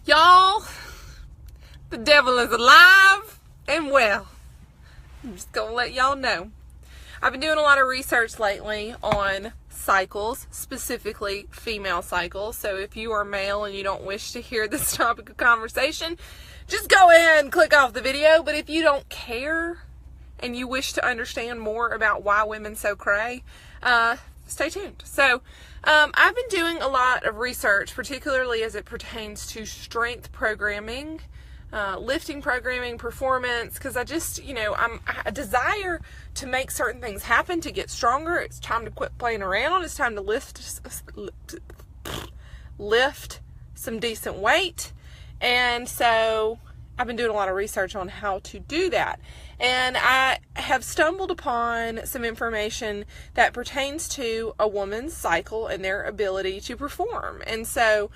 Y'all, the devil is alive and well. I'm just going to let y'all know. I've been doing a lot of research lately on cycles, specifically female cycles. So if you are male and you don't wish to hear this topic of conversation, just go ahead and click off the video. But if you don't care and you wish to understand more about why women so cray, stay tuned. So I've been doing a lot of research, particularly as it pertains to strength programming, lifting programming, performance, because I just, I desire to make certain things happen, to get stronger. It's time to quit playing around. It's time to lift some decent weight. And so I've been doing a lot of research on how to do that. And I have stumbled upon some information that pertains to a woman's cycle and their ability to perform. And so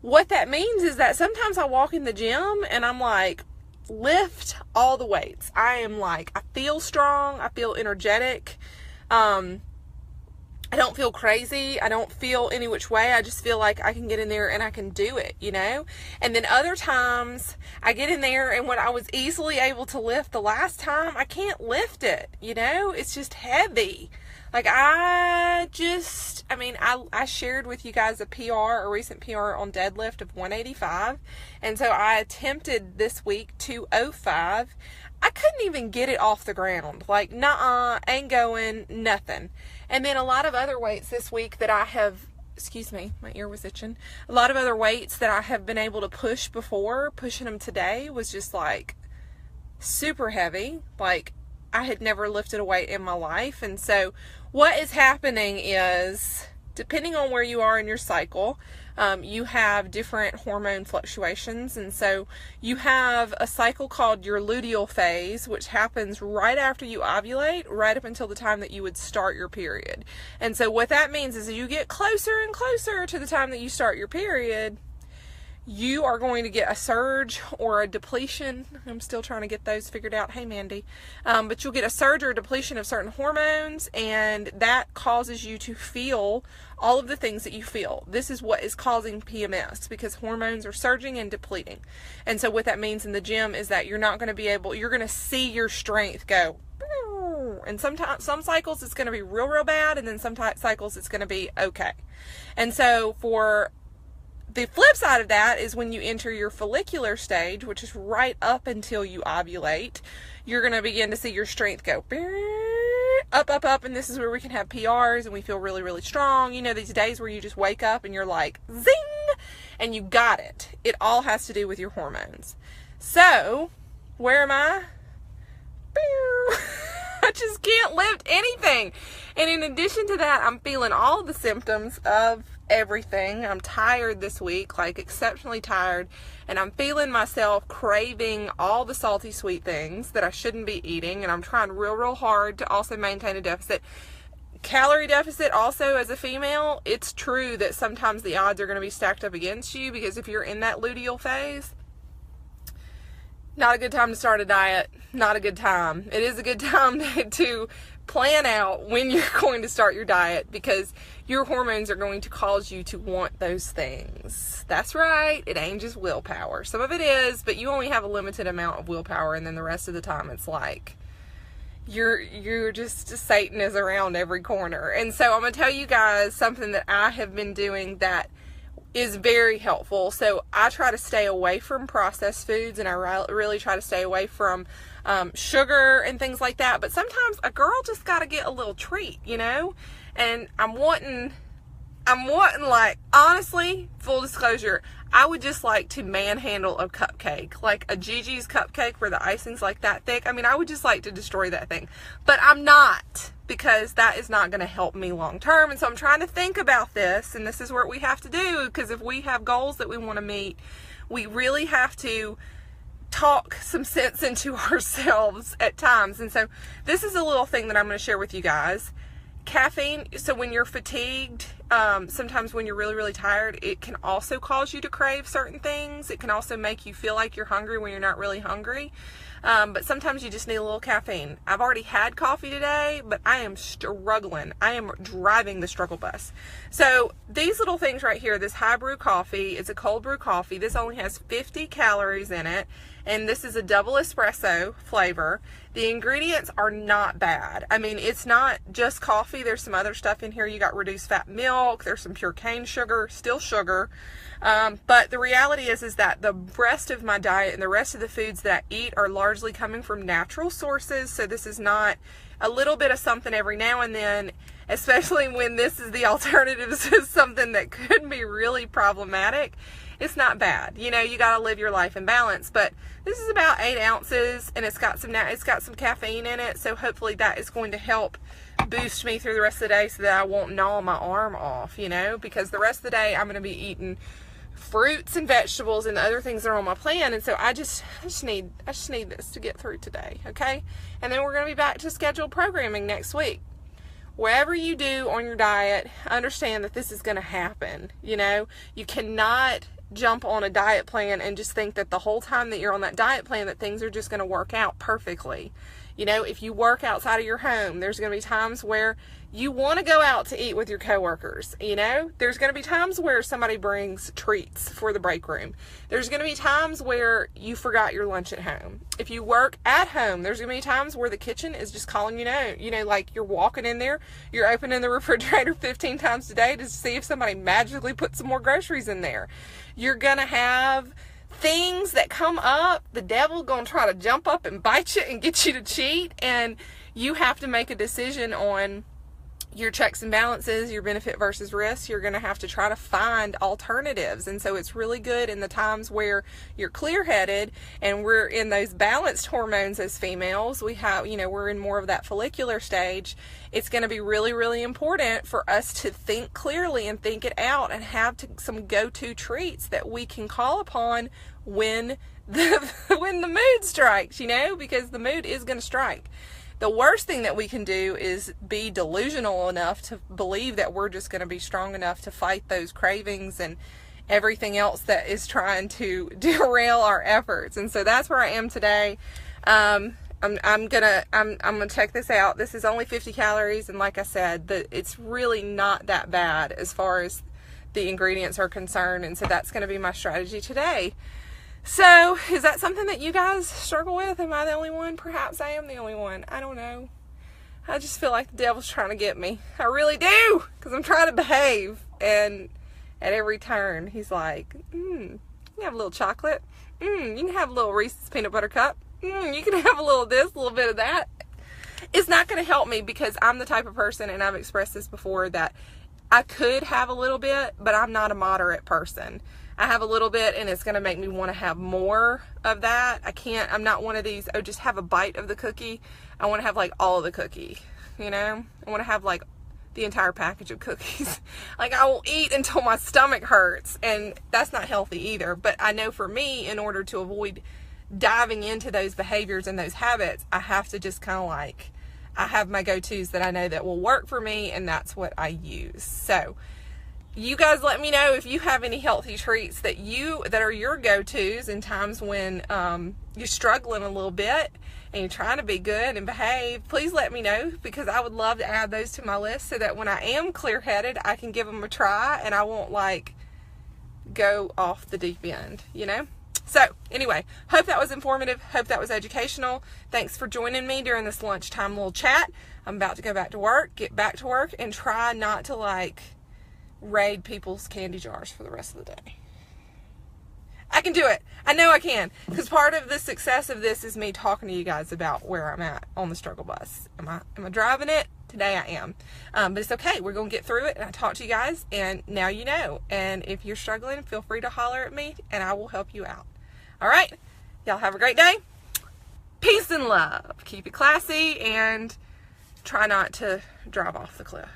what that means is that sometimes I walk in the gym and I'm like, lift all the weights. I feel strong. I feel energetic. I don't feel crazy. I don't feel any which way. I just feel like I can get in there and I can do it, And then other times I get in there and what I was easily able to lift the last time, I can't lift it, It's just heavy. I shared with you guys a recent PR on deadlift of 185. And so I attempted this week 205. I couldn't even get it off the ground. Nuh-uh, ain't going, nothing. And then a lot of other weights this week that I have, excuse me, my ear was itching. A lot of other weights that I have been able to push before, pushing them today was just super heavy. I had never lifted a weight in my life. And so what is happening is, depending on where you are in your cycle, you have different hormone fluctuations. And so you have a cycle called your luteal phase, which happens right after you ovulate, right up until the time that you would start your period. And so what that means is as you get closer and closer to the time that you start your period, you are going to get a surge or a depletion. I'm still trying to get those figured out. Hey, Mandy. But you'll get a surge or a depletion of certain hormones, and that causes you to feel all of the things that you feel. This is what is causing PMS, because hormones are surging and depleting. And so what that means in the gym is that you're not going to be able, you're going to see your strength go. And sometimes, some cycles it's going to be real, real bad, and then some cycles it's going to be okay. And so for the flip side of that is when you enter your follicular stage, which is right up until you ovulate, you're going to begin to see your strength go up, up, up, and this is where we can have PRs and we feel really, really strong. These days where you just wake up and you're like, zing, and you got it. It all has to do with your hormones. So, where am I? I just can't lift anything. And in addition to that, I'm feeling all the symptoms of everything. I'm tired this week, exceptionally tired, and I'm feeling myself craving all the salty sweet things that I shouldn't be eating, and I'm trying real, real hard to also maintain a deficit. Calorie deficit also, as a female, it's true that sometimes the odds are going to be stacked up against you, because if you're in that luteal phase, not a good time to start a diet. Not a good time. It is a good time to plan out when you're going to start your diet, because your hormones are going to cause you to want those things. That's right. It ain't just willpower. Some of it is, but you only have a limited amount of willpower, and then the rest of the time it's you're just, Satan is around every corner. And so I'm going to tell you guys something that I have been doing that is very helpful. So I try to stay away from processed foods, and I really try to stay away from sugar and things like that. But sometimes a girl just got to get a little treat, and I'm wanting, honestly, full disclosure, I would just like to manhandle a cupcake, like a Gigi's cupcake where the icing's that thick. I would just like to destroy that thing, but I'm not, because that is not going to help me long term. And so I'm trying to think about this, and this is what we have to do, because if we have goals that we want to meet, we really have to talk some sense into ourselves at times. And so this is a little thing that I'm going to share with you guys. Caffeine, so when you're fatigued sometimes when you're really, really tired, it can also cause you to crave certain things. It can also make you feel like you're hungry when you're not really hungry. But sometimes you just need a little caffeine. I've already had coffee today, but I am struggling. I am driving the struggle bus. So these little things right here, this high brew coffee, it's a cold brew coffee. This only has 50 calories in it, and this is a double espresso flavor. The ingredients are not bad. I mean, it's not just coffee. There's some other stuff in here. You got reduced fat milk. There's some pure cane sugar, still sugar. But the reality is that the rest of my diet and the rest of the foods that I eat are largely coming from natural sources. So this is not a little bit of something every now and then, especially when this is the alternative to something that could be really problematic. It's not bad. You know, you got to live your life in balance, but this is about 8 ounces and it's got some caffeine in it. So hopefully that is going to help boost me through the rest of the day so that I won't gnaw my arm off, you know, because the rest of the day I'm going to be eating fruits and vegetables and the other things that are on my plan. And so I just need this to get through today. Okay. And then we're going to be back to scheduled programming next week. Whatever you do on your diet, understand that this is going to happen. You know, you cannot jump on a diet plan and just think that the whole time that you're on that diet plan that things are just going to work out perfectly. You know, if you work outside of your home, there's going to be times where you want to go out to eat with your coworkers. You know, there's going to be times where somebody brings treats for the break room. There's going to be times where you forgot your lunch at home. If you work at home, there's going to be times where the kitchen is just calling you out. You know, like you're walking in there, you're opening the refrigerator 15 times a day to see if somebody magically put some more groceries in there. You're going to have things that come up, the devil gonna try to jump up and bite you and get you to cheat, and you have to make a decision on your checks and balances, your benefit versus risk. You're gonna have to try to find alternatives. And so it's really good in the times where you're clear-headed and we're in those balanced hormones as females. We have, you know, we're in more of that follicular stage. It's going to be really, really important for us to think clearly and think it out and have some go-to treats that we can call upon when the mood strikes, you know, because the mood is going to strike. The worst thing that we can do is be delusional enough to believe that we're just going to be strong enough to fight those cravings and everything else that is trying to derail our efforts. And so that's where I am today. I'm gonna check this out. This is only 50 calories, and like I said, it's really not that bad as far as the ingredients are concerned. And so that's going to be my strategy today. So, is that something that you guys struggle with? Am I the only one? Perhaps I am the only one. I don't know. I just feel like the devil's trying to get me. I really do, because I'm trying to behave. And at every turn, he's like, you can have a little chocolate. You can have a little Reese's peanut butter cup. You can have a little of this, a little bit of that. It's not going to help me because I'm the type of person, and I've expressed this before, that I could have a little bit, but I'm not a moderate person. I have a little bit and it's going to make me want to have more of that. I'm not one of these, oh, just have a bite of the cookie. I want to have like all of the cookie, you know? I want to have like the entire package of cookies. Like I will eat until my stomach hurts, and that's not healthy either. But I know for me, in order to avoid diving into those behaviors and those habits, I have to just kind of like, I have my go-tos that I know that will work for me, and that's what I use. So you guys let me know if you have any healthy treats that are your go-tos in times when you're struggling a little bit and you're trying to be good and behave. Please let me know, because I would love to add those to my list so that when I am clear-headed, I can give them a try and I won't like go off the deep end, you know? So anyway, hope that was informative. Hope that was educational. Thanks for joining me during this lunchtime little chat. I'm about to go back to work, get back to work, and try not to like raid people's candy jars for the rest of the day. I can do it. I know I can, because part of the success of this is me talking to you guys about where I'm at on the struggle bus. Am I driving it? Today I am. But it's okay. We're going to get through it, and I talked to you guys, and now you know. And if you're struggling, feel free to holler at me, and I will help you out. All right. Y'all have a great day. Peace and love. Keep it classy, and try not to drive off the cliff.